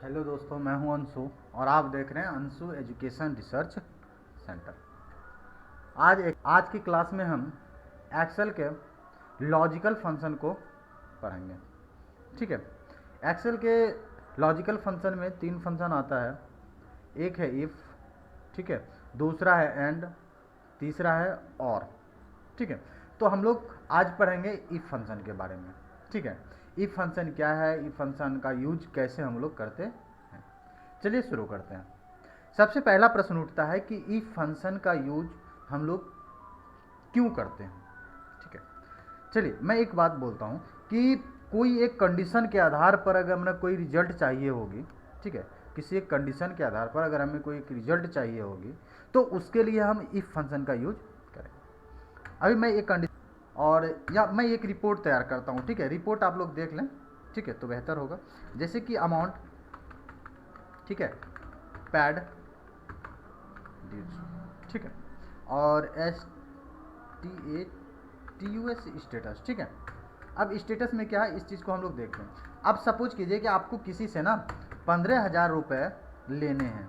Hello दोस्तों, मैं हूं अंशु और आप देख रहे हैं अंशु एजुकेशन रिसर्च सेंटर। आज की क्लास में हम एक्सेल के लॉजिकल फंक्शन को पढ़ेंगे। ठीक है। एक्सेल के लॉजिकल फंक्शन में तीन फंक्शन आता है। एक है इफ़, ठीक है, दूसरा है एंड, तीसरा है और। ठीक है। तो हम लोग आज पढ़ेंगे इफ फंक्शन के बारे में। ठीक है। इफ फंक्शन क्या है, इफ फंक्शन का यूज कैसे हम लोग करते हैं। चलिए शुरू करते हैं। सबसे पहला प्रश्न उठता है कि इफ फंक्शन का यूज हम लोग क्यों करते हैं। ठीक है। चलिए मैं एक बात बोलता हूँ कि कोई एक कंडीशन के आधार पर अगर हमें कोई रिजल्ट चाहिए होगी, ठीक है, किसी एक कंडीशन के आधार पर अगर हमें कोई एक रिजल्ट चाहिए होगी तो उसके लिए हम इफ फंक्शन का यूज करें। अभी मैं एक कंडीशन और या मैं एक रिपोर्ट तैयार करता हूँ। ठीक है, रिपोर्ट आप लोग देख लें, ठीक है, तो बेहतर होगा। जैसे कि अमाउंट, ठीक है, पैड ड्यूज, ठीक है, और S T A T U S status. ठीक है। अब स्टेटस में क्या है इस चीज़ को हम लोग देखते हैं। अब सपोज कीजिए कि आपको किसी से ना 15,000 रुपये लेने हैं।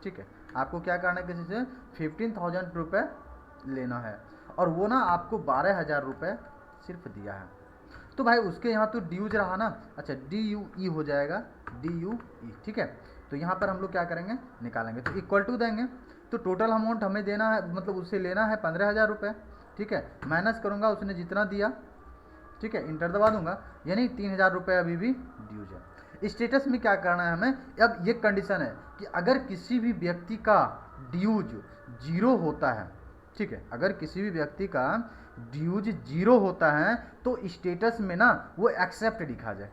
ठीक है, आपको क्या करना है, किसी से 15,000 रुपये लेना है और वो ना आपको 12,000 रुपये सिर्फ दिया है। तो भाई उसके यहाँ तो ड्यूज रहा ना, अच्छा डी यू ई हो जाएगा, डी यू ई। ठीक है। तो यहाँ पर हम लोग क्या करेंगे, निकालेंगे, तो इक्वल टू देंगे। तो टोटल अमाउंट हमें देना है, मतलब उससे लेना है 15,000 रुपये। ठीक है, माइनस करूँगा उसने जितना दिया, ठीक है, इंटर दबा दूंगा, यानी 3,000 रुपये अभी भी ड्यूज है। स्टेटस में क्या करना है हमें, अब ये कंडीशन है कि अगर किसी भी व्यक्ति का ड्यूज जीरो होता है, ठीक है, अगर किसी भी व्यक्ति का ड्यूज जीरो होता है तो स्टेटस में ना वो एक्सेप्ट लिखा जाए,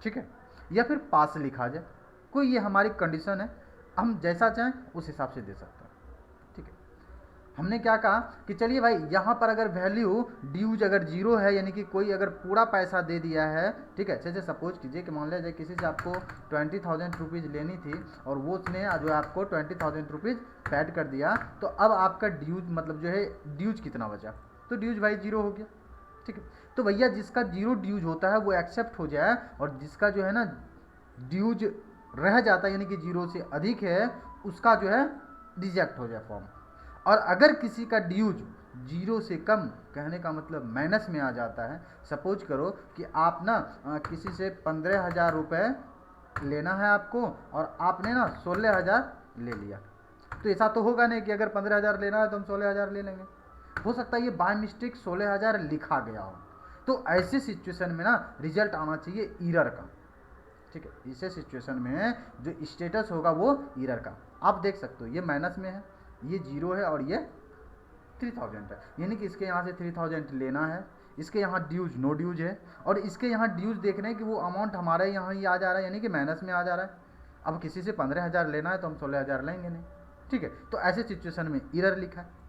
ठीक है, या फिर पास लिखा जाए। कोई ये हमारी कंडीशन है, हम जैसा चाहें उस हिसाब से दे सकते हैं। ठीक है। हमने क्या कहा कि चलिए भाई यहाँ पर अगर वैल्यू ड्यूज अगर जीरो है, यानी कि कोई अगर पूरा पैसा दे दिया है, ठीक है, जैसे सपोज कीजिए कि मान लिया जाए किसी से आपको 20,000 रुपीज़ लेनी थी और वो उसने जो आपको 20,000 रुपीज़ पैड कर दिया, तो अब आपका ड्यूज मतलब जो है ड्यूज कितना बचा, तो ड्यूज भाई जीरो हो गया। ठीक है। तो भैया जिसका जीरो ड्यूज होता है वो एक्सेप्ट हो जाए और जिसका जो है ना ड्यूज रह जाता है यानी कि जीरो से अधिक है उसका जो है रिजेक्ट हो जाए फॉर्म। और अगर किसी का ड्यूज जीरो से कम, कहने का मतलब माइनस में आ जाता है, सपोज करो कि आप ना किसी से 15,000 रुपये लेना है आपको और आपने ना 16,000 ले लिया, तो ऐसा तो होगा नहीं कि अगर 15,000 लेना है तो हम 16,000 ले लेंगे। हो सकता है ये बाय मिस्टेक 16,000 लिखा गया हो, तो ऐसे सिचुएशन में ना रिजल्ट आना चाहिए ईरर का। ठीक है, इसे सिचुएशन में जो स्टेटस होगा वो ईरर का। आप देख सकते हो ये माइनस में है, ये जीरो है और ये 3,000 है, यानी कि इसके यहाँ से 3,000 लेना है, इसके यहाँ ड्यूज नो ड्यूज है और इसके यहाँ ड्यूज देख रहे हैं कि वो अमाउंट हमारे यहाँ ही आ जा रहा है, यानी कि माइनस में आ जा रहा है। अब किसी से 15,000 लेना है तो हम 16,000 लेंगे नहीं। ठीक है, तो ऐसे सिचुएशन में ईरर लिखा है।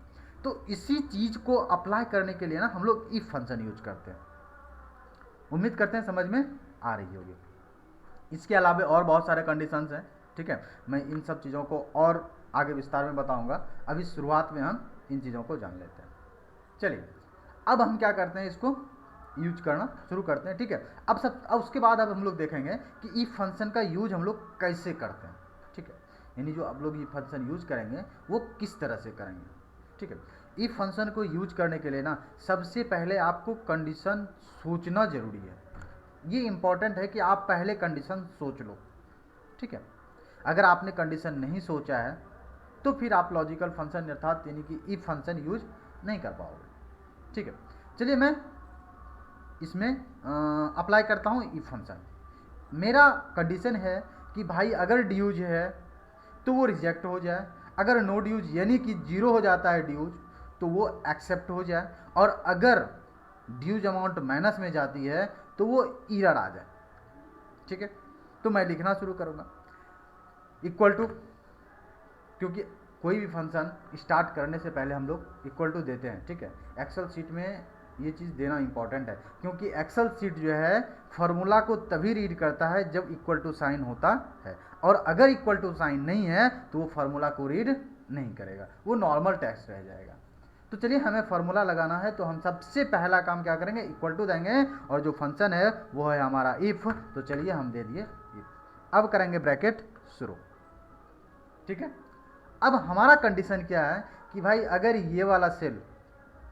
तो इसी चीज़ को अप्लाई करने के लिए ना हम लोग इफ फंक्शन यूज करते हैं। उम्मीद करते हैं समझ में आ रही होगी। इसके अलावा और बहुत सारे कंडीशंस हैं। ठीक है, मैं इन सब चीज़ों को और आगे विस्तार में बताऊंगा। अभी शुरुआत में हम इन चीज़ों को जान लेते हैं। चलिए अब हम क्या करते हैं, इसको यूज करना शुरू करते हैं। ठीक है, अब उसके बाद अब हम लोग देखेंगे कि इफ फंक्शन का यूज हम लोग कैसे करते हैं। ठीक है, यानी जो अब लोग ये फंक्शन यूज करेंगे वो किस तरह से करेंगे। ठीक है, इफ फंक्शन को यूज करने के लिए ना सबसे पहले आपको कंडीशन सोचना जरूरी है। ये इंपॉर्टेंट है कि आप पहले कंडीशन सोच लो। ठीक है, अगर आपने कंडीशन नहीं सोचा है तो फिर आप लॉजिकल फंक्शन अर्थात यानी कि इफ फंक्शन यूज नहीं कर पाओगे। ठीक है, चलिए मैं इसमें अप्लाई करता हूँ इफ फंक्शन। मेरा कंडीशन है कि भाई अगर ड्यूज है तो वो रिजेक्ट हो जाए, अगर नो ड्यूज यानी कि जीरो हो जाता है ड्यूज तो वो एक्सेप्ट हो जाए, और अगर ड्यूज अमाउंट माइनस में जाती है तो वो ईरर आ जाए। ठीक है, तो मैं लिखना शुरू करूँगा इक्वल टू, क्योंकि कोई भी फंक्शन स्टार्ट करने से पहले हम लोग इक्वल टू देते हैं। ठीक है, एक्सेल शीट में ये चीज़ देना इंपॉर्टेंट है, क्योंकि एक्सेल शीट जो है फार्मूला को तभी रीड करता है जब इक्वल टू साइन होता है, और अगर इक्वल टू साइन नहीं है तो वो फार्मूला को रीड नहीं करेगा, वो नॉर्मल टेक्स्ट रह जाएगा। तो चलिए हमें फार्मूला लगाना है, तो हम सबसे पहला काम क्या करेंगे, इक्वल टू देंगे और जो फंक्शन है वो है हमारा इफ़। तो चलिए हम दे दिए इफ़। अब करेंगे ब्रैकेट शुरू, ठीक है। अब हमारा कंडीशन क्या है कि भाई अगर ये वाला सेल,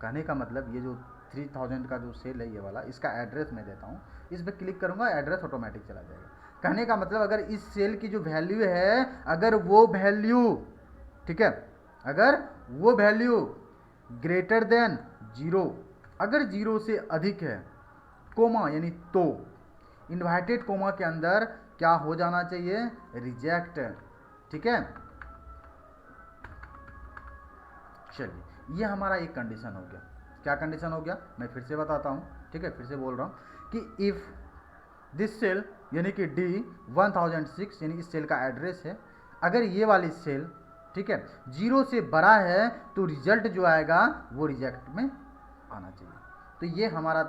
कहने का मतलब ये जो 3000 का जो सेल है ये वाला, इसका एड्रेस मैं देता हूँ, इस पर क्लिक करूँगा एड्रेस ऑटोमेटिक चला जाएगा। कहने का मतलब अगर इस सेल की जो वैल्यू है, अगर वो वैल्यू, ठीक है, अगर वो वैल्यू ग्रेटर देन 0, अगर 0 से अधिक है, कोमा यानी तो इन्वर्टेड कोमा के अंदर क्या हो जाना चाहिए, रिजेक्ट, ठीक है। चलिए ये हमारा एक कंडीशन हो गया। क्या कंडीशन हो गया, मैं फिर से बताता हूँ, ठीक है, फिर से बोल रहा हूँ कि इफ़ दिस सेल यानी कि D1006 यानी इस सेल का एड्रेस है, अगर ये वाली सेल, ठीक है, 0 से बड़ा है तो रिजल्ट जो आएगा वो रिजेक्ट में आना चाहिए। तो ये हमारा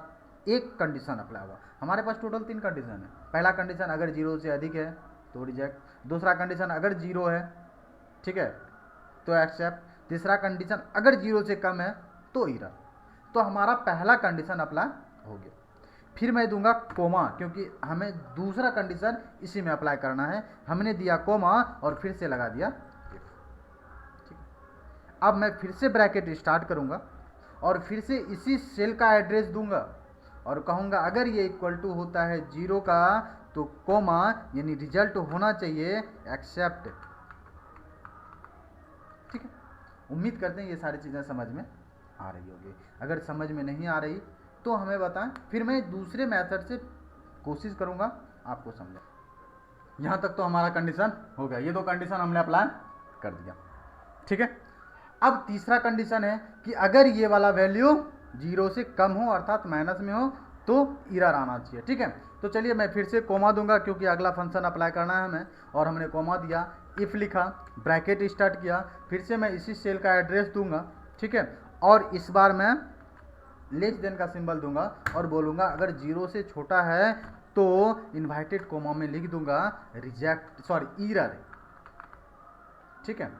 एक कंडीशन अप्लाई हुआ। हमारे पास टोटल 3 कंडीशन है। पहला कंडीशन अगर 0 से अधिक है तो रिजेक्ट, दूसरा कंडीशन अगर 0 है, ठीक है, तो एक्सेप्ट, तीसरा कंडीशन अगर 0 से कम है तो एरर। तो हमारा पहला कंडीशन अप्लाई हो गया। फिर मैं दूंगा कोमा, क्योंकि हमें दूसरा कंडीशन इसी में अप्लाई करना है। हमने दिया कोमा और फिर से लगा दिया इफ, ठीक है। अब मैं फिर से ब्रैकेट स्टार्ट करूंगा और फिर से इसी सेल का एड्रेस दूंगा और कहूंगा अगर ये इक्वल टू होता है 0 का तो कोमा यानी रिजल्ट होना चाहिए एक्सेप्ट, ठीक है। उम्मीद करते हैं ये सारी चीज़ें समझ में आ रही होगी। अगर समझ में नहीं आ रही तो हमें बताएं, फिर मैं दूसरे मेथड से कोशिश करूंगा आपको समझा। यहाँ तक तो हमारा कंडीशन हो गया, ये 2 कंडीशन हमने अप्लाई कर दिया, ठीक है। अब तीसरा कंडीशन है कि अगर ये वाला वैल्यू 0 से कम हो अर्थात माइनस में हो तो एरर आना चाहिए, ठीक है। तो चलिए मैं फिर से कोमा दूंगा क्योंकि अगला फंक्शन अप्लाई करना है हमें, और हमने कोमा दिया, इफ लिखा, ब्रैकेट स्टार्ट किया, फिर से मैं इसी सेल का एड्रेस दूंगा, ठीक है, और इस बार मैं लेस देन का सिंबल दूंगा और बोलूंगा अगर 0 से छोटा है तो इन्वर्टेड कोमा में लिख दूंगा रिजेक्ट, सॉरी एरर, ठीक है,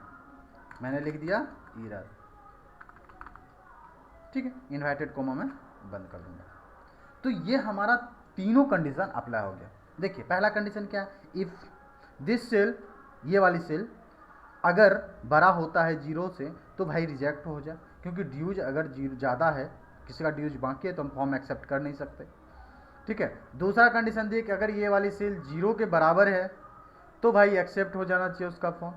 मैंने लिख दिया एरर, ठीक है, इन्वर्टेड कोमा में बंद कर दूंगा। तो ये हमारा तीनों कंडीशन अप्लाई हो गया। देखिए पहला कंडीशन क्या है, इफ दिस सेल, ये वाली सेल अगर बड़ा होता है 0 से तो भाई रिजेक्ट हो जाए, क्योंकि ड्यूज अगर ज़्यादा है, किसी का ड्यूज बाकी है तो हम फॉर्म एक्सेप्ट कर नहीं सकते, ठीक है। दूसरा कंडीशन दिए कि अगर ये वाली सेल 0 के बराबर है तो भाई एक्सेप्ट हो जाना चाहिए उसका फॉर्म।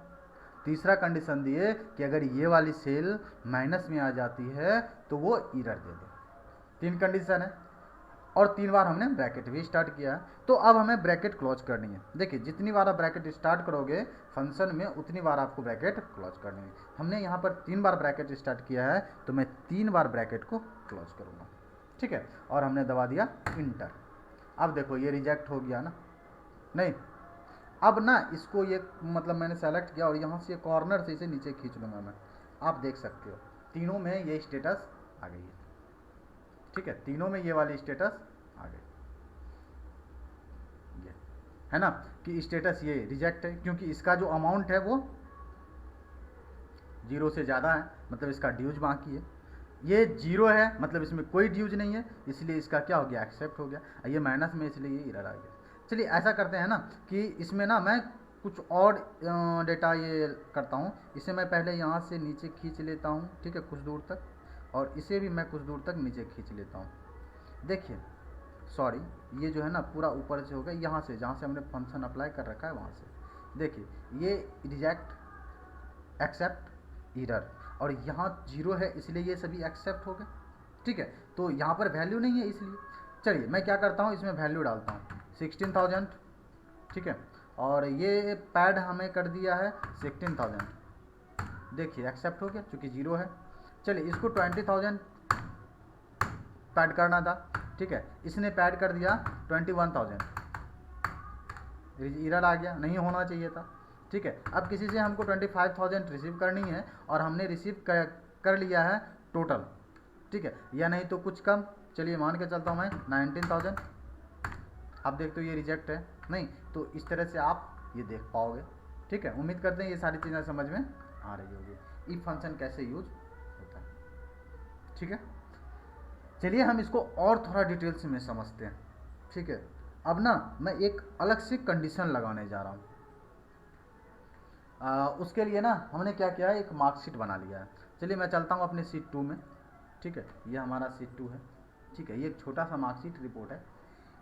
तीसरा कंडीशन दिए कि अगर ये वाली सेल माइनस में आ जाती है तो वो एरर दे दे। 3 कंडीशन है और 3 बार हमने ब्रैकेट भी स्टार्ट किया है। तो अब हमें ब्रैकेट क्लोज करनी है। देखिए जितनी बार आप ब्रैकेट स्टार्ट करोगे फंक्शन में उतनी बार आपको ब्रैकेट क्लोज करनी है। हमने यहाँ पर 3 बार ब्रैकेट स्टार्ट किया है तो मैं 3 बार ब्रैकेट को क्लोज करूँगा, ठीक है, और हमने दबा दिया इंटर। अब देखो ये रिजेक्ट हो गया ना, नहीं, अब ना इसको ये मतलब मैंने सेलेक्ट किया और यहाँ से कॉर्नर से इसे नीचे खींच लूँगा मैं, आप देख सकते हो तीनों में ये स्टेटस आ गई है, ठीक है, तीनों में ये वाली स्टेटस आ गई, ये है ना कि स्टेटस ये रिजेक्ट है, क्योंकि इसका जो अमाउंट है वो 0 से ज़्यादा है, मतलब इसका ड्यूज बाकी है। ये 0 है मतलब इसमें कोई ड्यूज नहीं है, इसलिए इसका क्या हो गया, एक्सेप्ट हो गया। ये माइनस में इसलिए ये एरर आ गया। चलिए ऐसा करते हैं ना कि इसमें ना मैं कुछ और डेटा ये करता हूँ। इसे मैं पहले यहाँ से नीचे खींच लेता हूँ, ठीक है, कुछ दूर तक, और इसे भी मैं कुछ दूर तक नीचे खींच लेता हूँ। देखिए सॉरी, ये जो है ना पूरा ऊपर से हो गया, यहाँ से जहाँ से हमने फंक्शन अप्लाई कर रखा है वहाँ से। देखिए ये रिजेक्ट, एक्सेप्ट, एरर, और यहाँ 0 है इसलिए ये सभी एक्सेप्ट हो गए, ठीक है। तो यहाँ पर वैल्यू नहीं है इसलिए, चलिए मैं क्या करता हूँ इसमें वैल्यू डालता हूँ 16,000, ठीक है, और ये पैड हमें कर दिया है 16,000। देखिए एक्सेप्ट हो गया चूँकि 0 है। चलिए इसको 20,000 पैड करना था, ठीक है, इसने पैड कर दिया 21,000, एरर आ गया, नहीं होना चाहिए था, ठीक है। अब किसी से हमको 25,000 रिसीव करनी है और हमने रिसीव कर लिया है टोटल, ठीक है, या नहीं तो कुछ कम, चलिए मान के चलता हूँ मैं 19,000। आप देखते हो ये रिजेक्ट है, नहीं तो इस तरह से आप ये देख पाओगे, ठीक है। उम्मीद करते हैं ये सारी चीज़ें समझ में आ रही होगी, इफ फंक्शन कैसे यूज होता है, ठीक है। चलिए हम इसको और थोड़ा डिटेल्स में समझते हैं, ठीक है। अब ना मैं एक अलग से कंडीशन लगाने जा रहा हूँ। उसके लिए ना हमने क्या किया है, एक मार्कशीट बना लिया है। चलिए मैं चलता हूँ अपने शीट 2 में। ठीक है, ये हमारा शीट 2 है। ठीक है, ये एक छोटा सा मार्कशीट रिपोर्ट है।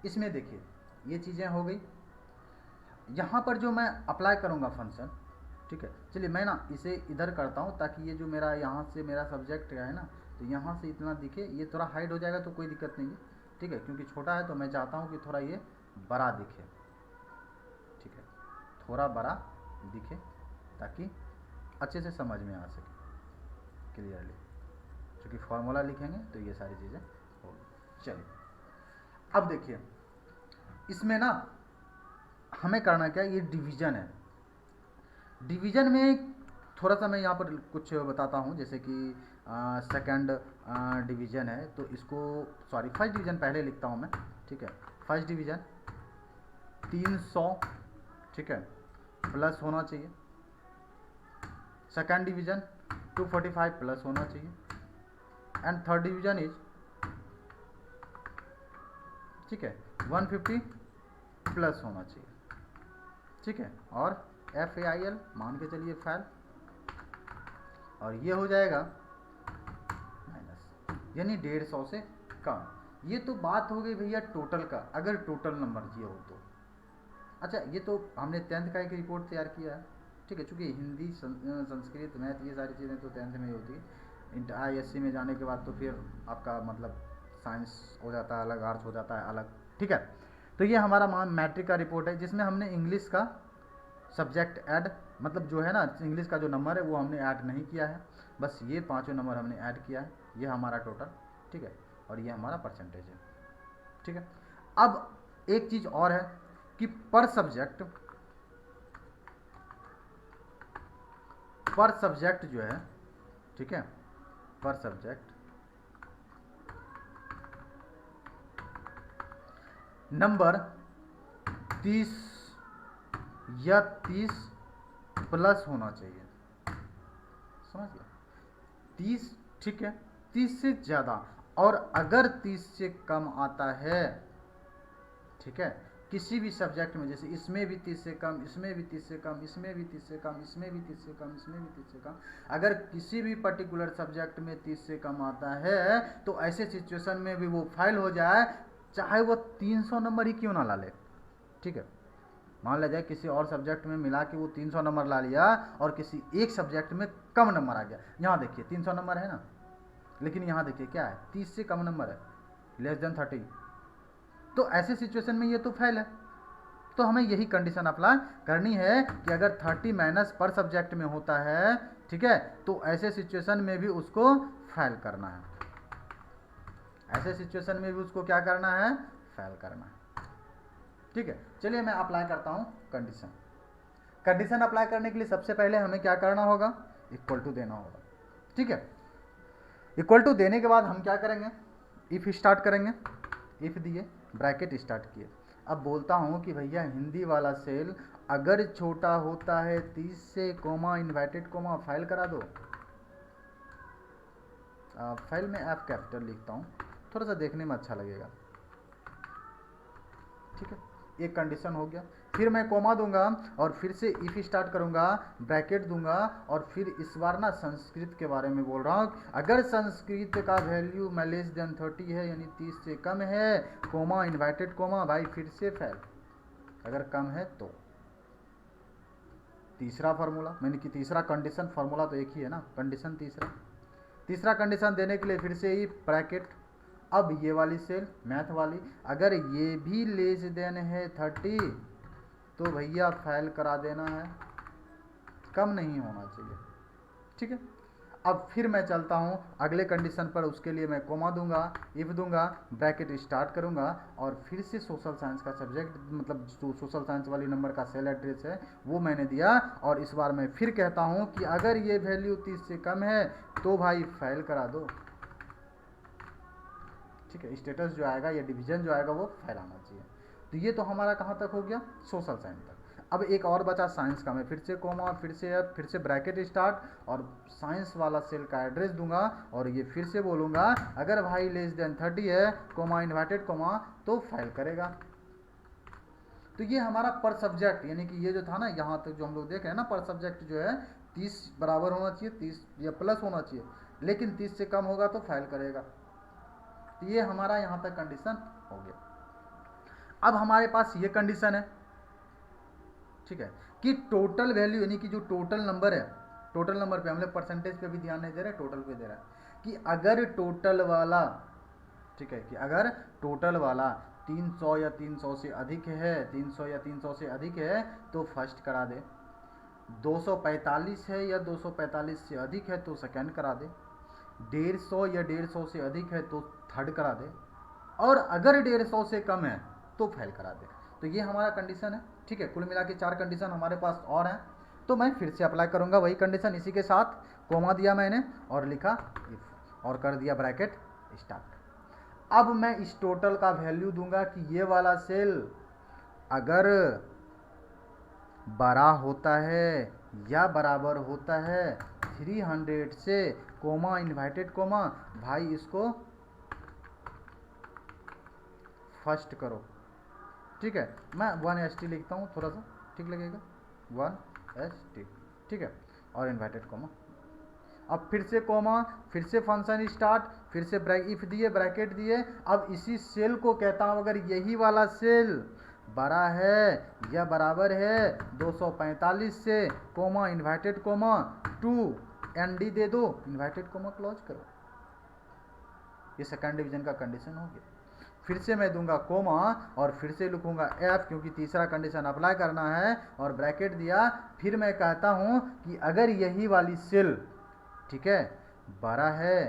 इसमें देखिए ये चीज़ें हो गई। यहाँ पर जो मैं अप्लाई करूँगा फंक्शन, ठीक है, चलिए मैं ना इसे इधर करता हूँ ताकि ये जो मेरा यहाँ से मेरा सब्जेक्ट है ना, तो यहाँ से इतना दिखे। ये थोड़ा हाइड हो जाएगा तो कोई दिक्कत नहीं है, ठीक है, क्योंकि छोटा है तो मैं चाहता हूँ कि थोड़ा ये बड़ा दिखे। ठीक है, थोड़ा बड़ा दिखे ताकि अच्छे से समझ में आ सके क्लियरली, क्योंकि फॉर्मूला लिखेंगे तो ये सारी चीज़ें होगी। चलिए अब देखिए इसमें ना हमें करना क्या है, ये डिवीज़न है। डिवीज़न में थोड़ा सा मैं यहाँ पर कुछ बताता हूँ, जैसे कि सेकंड डिवीज़न है तो इसको सॉरी फर्स्ट डिवीज़न पहले लिखता हूँ मैं। ठीक है, फर्स्ट डिवीज़न 300, ठीक है, प्लस होना चाहिए। सेकंड डिवीज़न 245 प्लस होना चाहिए। एंड थर्ड डिवीज़न इज, ठीक है, 150 प्लस होना चाहिए। ठीक है, और FAIL मान के चलिए फाइल, और ये हो जाएगा माइनस, यानी 150 से कम। ये तो बात हो गई भैया टोटल का, अगर टोटल नंबर ये हो तो। अच्छा, ये तो हमने 10th का एक रिपोर्ट तैयार किया है। ठीक है, चूँकि हिंदी संस्कृत मैथ ये सारी चीज़ें तो 10th में ही होती है। ISC में जाने के बाद तो फिर आपका मतलब साइंस हो जाता है अलग, आर्ट्स हो जाता है अलग। ठीक है, तो ये हमारा मैट्रिक का रिपोर्ट है जिसमें हमने इंग्लिश का सब्जेक्ट ऐड, मतलब जो है ना इंग्लिश का जो नंबर है वो हमने ऐड नहीं किया है, बस ये पांचों नंबर हमने ऐड किया है। ये हमारा टोटल, ठीक है, और ये हमारा परसेंटेज है। ठीक है, अब एक चीज़ और है कि पर सब्जेक्ट जो है, ठीक है, पर सब्जेक्ट नंबर 30 या 30 प्लस होना चाहिए। समझ गया, 30, ठीक है, 30 से ज़्यादा। और अगर 30 से कम आता है, ठीक है, किसी भी सब्जेक्ट में, जैसे इसमें भी 30 से कम, इसमें भी 30 से कम, इसमें भी 30 से कम, इसमें भी 30 से कम, इसमें भी 30 से कम, अगर किसी भी पर्टिकुलर सब्जेक्ट में 30 से कम आता है तो ऐसे सिचुएशन में भी वो फाइल हो जाए, चाहे वो 300 नंबर ही क्यों ना ला ले। ठीक है, मान लिया जाए किसी और सब्जेक्ट में मिला के वो 300 नंबर ला लिया और किसी एक सब्जेक्ट में कम नंबर आ गया। यहाँ देखिए 300 नंबर है ना, लेकिन यहाँ देखिए क्या है, 30 से कम नंबर है, लेस देन 30। तो ऐसे सिचुएशन में ये तो फेल है। तो हमें यही कंडीशन अप्लाई करनी है कि अगर 30 माइनस पर सब्जेक्ट में होता है, ठीक है, तो ऐसे सिचुएशन में भी उसको फेल करना है। ऐसे सिचुएशन में भी उसको क्या करना है, फेल करना है। ठीक है, चलिए मैं अप्लाई करता हूं कंडीशन। कंडीशन अप्लाई करने के लिए सबसे पहले हमें क्या करना होगा, इक्वल टू देना होगा। ठीक है, इक्वल टू देने के बाद हम क्या करेंगे, इफ स्टार्ट करेंगे। इफ दिए, ब्रैकेट स्टार्ट किए। अब बोलता हूं कि भैया हिंदी वाला सेल अगर छोटा होता है 30 से, कोमा इन्वर्टेड कोमा, फाइल करा दो। फाइल में F कैपिटल लिखता हूं, थोड़ा सा देखने में अच्छा लगेगा। ठीक है, एक कंडीशन हो गया। फिर मैं कोमा दूंगा और फिर से इफ स्टार्ट करूंगा, ब्रैकेट दूंगा, और फिर इस बार ना संस्कृत के बारे में बोल रहा हूँ। अगर संस्कृत का वैल्यू में लेस देन 30 है, यानी 30 से कम है, कोमा इन्वर्टेड कोमा, भाई फिर से फेल। अगर कम है तो तीसरा फार्मूला, मैंने कि तीसरा कंडीशन, फार्मूला तो एक ही है ना, कंडीशन तीसरा कंडीशन देने के लिए फिर से ही ब्रैकेट। अब ये वाली सेल मैथ वाली, अगर ये भी लेस देन है 30 तो भैया फाइल करा देना है, कम नहीं होना चाहिए। ठीक है, अब फिर मैं चलता हूँ अगले कंडीशन पर। उसके लिए मैं कोमा दूंगा, इफ दूंगा, ब्रैकेट स्टार्ट करूंगा, और फिर से सोशल साइंस का सब्जेक्ट, मतलब जो सोशल साइंस वाली नंबर का सेल एड्रेस है वो मैंने दिया। और इस बार मैं फिर कहता हूँ कि अगर ये वैल्यू 30 से कम है तो भाई फाइल करा दो। ठीक है, स्टेटस जो आएगा या डिवीजन जो आएगा वो फाइल आना चाहिए। तो ये तो हमारा कहाँ तक हो गया, सोशल साइंस तक। अब एक और बचा साइंस का, मैं फिर से कोमा, फिर से एफ, फिर से ब्रैकेट स्टार्ट, और साइंस वाला सेल का एड्रेस दूंगा, और ये फिर से बोलूँगा अगर भाई लेस देन 30 है, कोमा इन्वर्टेड कोमा, तो फाइल करेगा। तो ये हमारा पर सब्जेक्ट, यानी कि ये जो था ना यहाँ तक जो हम लोग देख रहे हैं ना, पर सब्जेक्ट जो है 30 बराबर होना चाहिए, 30 या प्लस होना चाहिए, लेकिन 30 से कम होगा तो फेल करेगा। तो ये हमारा यहाँ तक कंडीशन हो गया। अब हमारे पास ये कंडीशन है, ठीक है, कि टोटल वैल्यू, यानी कि जो टोटल नंबर है, टोटल नंबर पे हम लोग परसेंटेज पे भी ध्यान नहीं दे रहे, टोटल पे दे रहा है, कि अगर टोटल वाला, ठीक है, कि अगर टोटल वाला 300 या 300 से अधिक है, 300 या 300 से अधिक है तो फर्स्ट करा दे, 245 है या 245 से अधिक है तो सेकंड करा दे, 150 या 150 से अधिक है तो थर्ड करा दे, और अगर 150 से कम है तो फेल करा दे। तो ये हमारा कंडीशन है, ठीक है। कुल मिला के 4 कंडीशन हमारे पास और हैं, तो मैं फिर से अप्लाई करूंगा वही कंडीशन, इसी के साथ कोमा दिया मैंने और लिखा इफ और कर दिया ब्रैकेट स्टार्ट। अब मैं इस टोटल का वैल्यू दूंगा कि ये वाला सेल अगर बड़ा होता है या बराबर होता है 300 से, कोमा इन्वर्टेड कोमा, भाई इसको फर्स्ट करो, ठीक है। मैं 1ST लिखता हूँ, थोड़ा सा ठीक लगेगा, 1ST, ठीक है, और इन्वर्टेड कोमा। अब फिर से कोमा, फिर से फंक्शन स्टार्ट, फिर से इफ दिए, ब्रैकेट दिए। अब इसी सेल को कहता हूँ अगर यही वाला सेल बड़ा है या बराबर है 245 से, कोमा इन्वर्टेड कोमा 2 ND दे दो, इन्वर्टेड कोमा क्लोज करो। ये सेकंड डिवीजन का कंडीशन हो गया। फिर से मैं दूंगा कोमा और फिर से लिखूंगा F, क्योंकि तीसरा कंडीशन अप्लाई करना है, और ब्रैकेट दिया। फिर मैं कहता हूं कि अगर यही वाली सेल, ठीक है, बड़ा है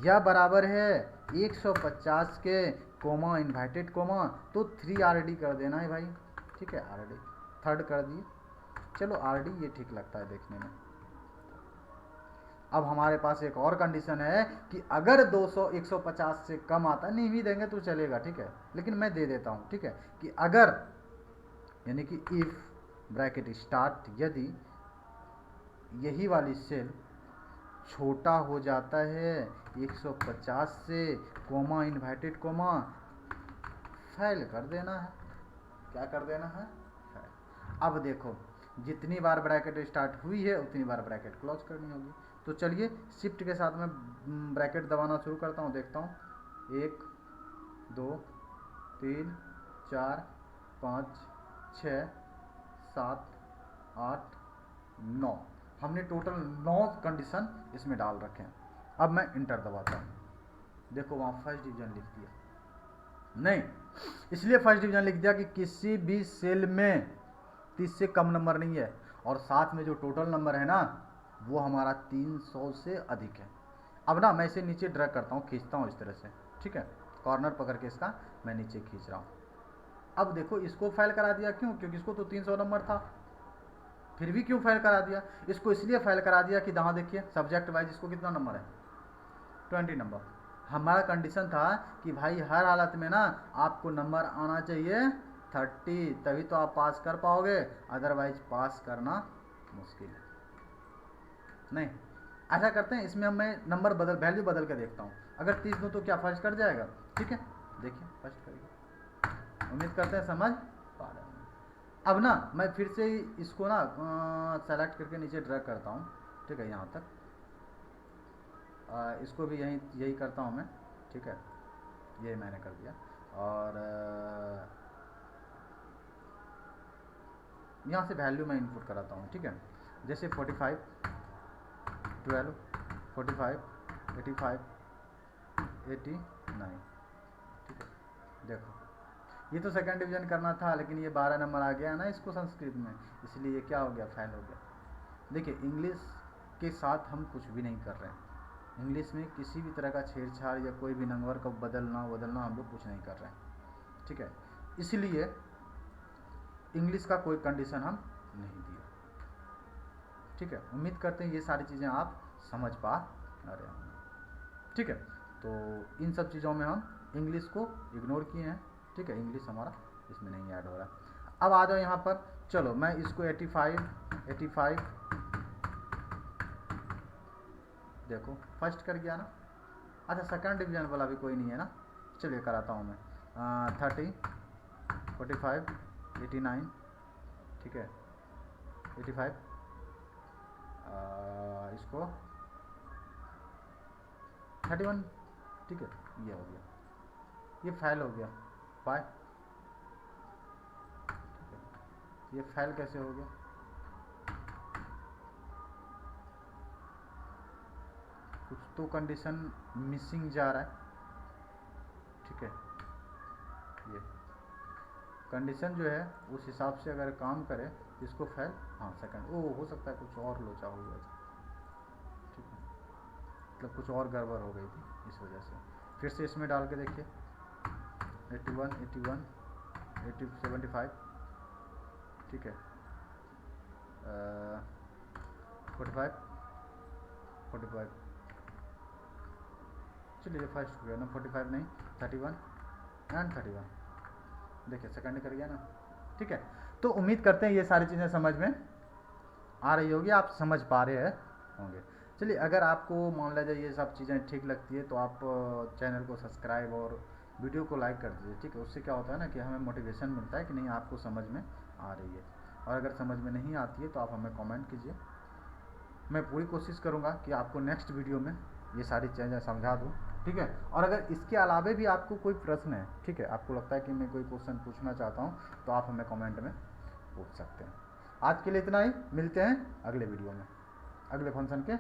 या बराबर है 150 के, कोमा इन्वर्टेड कोमा, तो 3RD कर देना है भाई, ठीक है, RD थर्ड कर दिए। चलो RD ये ठीक लगता है देखने में। अब हमारे पास एक और कंडीशन है कि अगर 150 से कम आता है, नहीं भी देंगे तो चलेगा, ठीक है, लेकिन मैं दे देता हूं, ठीक है, कि अगर, यानी कि इफ ब्रैकेट स्टार्ट, यदि यही वाली सेल छोटा हो जाता है 150 से, कोमा इन्वर्टेड कोमा, फेल कर देना है। क्या कर देना है? फेल। अब देखो जितनी बार ब्रैकेट स्टार्ट हुई है उतनी बार ब्रैकेट क्लोज करनी होगी। तो चलिए शिफ्ट के साथ में ब्रैकेट दबाना शुरू करता हूँ, देखता हूँ, 1 2 3 4 5 6 7 8 9, हमने टोटल 9 कंडीशन इसमें डाल रखे हैं। अब मैं इंटर दबाता हूँ, देखो वहाँ फर्स्ट डिवीजन लिख दिया, नहीं, इसलिए फर्स्ट डिवीजन लिख दिया कि किसी भी सेल में 30 से कम नंबर नहीं है, और साथ में जो टोटल नंबर है ना वो हमारा 300 से अधिक है। अब ना मैं इसे नीचे ड्रैग करता हूँ, खींचता हूँ इस तरह से, ठीक है, कॉर्नर पकड़ के इसका मैं नीचे खींच रहा हूँ। अब देखो इसको फेल करा दिया, क्यों? क्योंकि इसको तो 300 नंबर था, फिर भी क्यों फेल करा दिया? इसको इसलिए फेल करा दिया कि यहाँ देखिए सब्जेक्ट वाइज इसको कितना नंबर है, 20 नंबर। हमारा कंडीशन था कि भाई हर हालत में ना आपको नंबर आना चाहिए 30, तभी तो आप पास कर पाओगे, अदरवाइज पास करना मुश्किल है। नहीं, ऐसा करते हैं, इसमें मैं नंबर वैल्यू बदल के देखता हूँ। अगर 30 दूँ तो क्या फर्स्ट कर जाएगा? ठीक है, देखिए फर्स्ट करिए, उम्मीद करते हैं समझ पा रहे हैं। अब ना मैं फिर से इसको ना सेलेक्ट करके नीचे ड्रैग करता हूँ, ठीक है, यहाँ तक, इसको भी यही करता हूँ मैं, ठीक है, ये मैंने कर दिया। और यहाँ से वैल्यू मैं इनपुट कराता हूँ, ठीक है, जैसे 45 12 45 85 89, ठीक है। देखो ये तो सेकंड डिवीजन करना था, लेकिन ये 12 नंबर आ गया ना इसको संस्कृत में, इसलिए ये क्या हो गया, फेल हो गया। देखिए इंग्लिश के साथ हम कुछ भी नहीं कर रहे हैं, इंग्लिश में किसी भी तरह का छेड़छाड़ या कोई भी नंबर का बदलना हम लोग कुछ नहीं कर रहे हैं, ठीक है, इसलिए इंग्लिश का कोई कंडीशन हम नहीं दिए, ठीक है। उम्मीद करते हैं ये सारी चीज़ें आप समझ पा रहे होंगे, ठीक है। तो इन सब चीज़ों में हम इंग्लिश को इग्नोर किए हैं, ठीक है, इंग्लिश हमारा इसमें नहीं ऐड हो रहा है। अब आ जाओ यहाँ पर, चलो मैं इसको 85 देखो फर्स्ट कर गया ना। अच्छा सेकंड डिवीजन वाला भी कोई नहीं है ना, चलिए कराता हूँ मैं 30 45 89, ठीक है, 85, इसको 31, ठीक है, ये हो गया, ये फाइल हो गया फाइल, ठीक है। ये फाइल कैसे हो गया, कुछ तो कंडीशन मिसिंग जा रहा है, ठीक है। ये कंडीशन जो है उस हिसाब से अगर काम करे तो इसको फाइल, हाँ सेकंड, ओ हो सकता है कुछ और लोचा हो गया था, ठीक है, मतलब कुछ और गड़बड़ हो गई थी इस वजह से। फिर से इसमें डाल के देखिए 81, 81, 75, ठीक है, 45, 45, चलिए फर्स्ट हो गया ना, 45 नहीं 31 एंड 31, देखिए सेकंड कर गया ना, ठीक है। तो उम्मीद करते हैं ये सारी चीज़ें समझ में आ रही होगी, आप समझ पा रहे हैं होंगे। चलिए, अगर आपको मान लीजिए ये सब चीज़ें ठीक लगती है तो आप चैनल को सब्सक्राइब और वीडियो को लाइक कर दीजिए, ठीक है। उससे क्या होता है ना कि हमें मोटिवेशन मिलता है कि नहीं आपको समझ में आ रही है, और अगर समझ में नहीं आती है तो आप हमें कमेंट कीजिए। मैं पूरी कोशिश करूँगा कि आपको नेक्स्ट वीडियो में ये सारी चीज़ें समझा दूँ, ठीक है। और अगर इसके अलावे भी आपको कोई प्रश्न है, ठीक है, आपको लगता है कि मैं कोई क्वेश्चन पूछना चाहता हूँ तो आप हमें कमेंट में पूछ सकते हैं। आज के लिए इतना ही, मिलते हैं अगले वीडियो में, अगले फंक्शन के